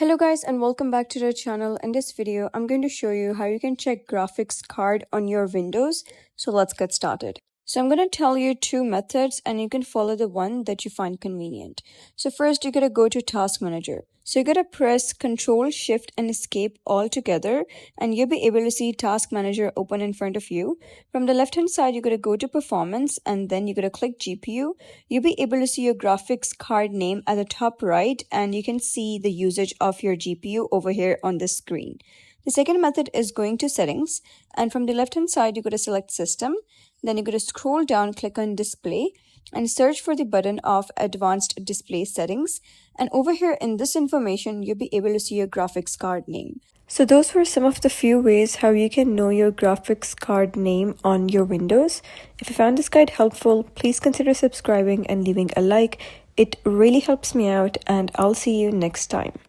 Hello guys and welcome back to the channel. In this video, I'm going to show you how you can check graphics card on your Windows. So let's get started. So I'm going to tell you two methods and you can follow the one that you find convenient. So first you got to go to Task Manager. So you got to press Control, Shift and Escape all together and you'll be able to see Task Manager open in front of you. From the left hand side, you got to go to Performance and then you got to click GPU. You'll be able to see your graphics card name at the top right and you can see the usage of your GPU over here on the screen. The second method is going to Settings and from the left hand side, you got to select System. Then you're going to scroll down, click on Display and search for the button of Advanced Display Settings. And over here in this information, you'll be able to see your graphics card name. So those were some of the few ways how you can know your graphics card name on your Windows. If you found this guide helpful, please consider subscribing and leaving a like. It really helps me out and I'll see you next time.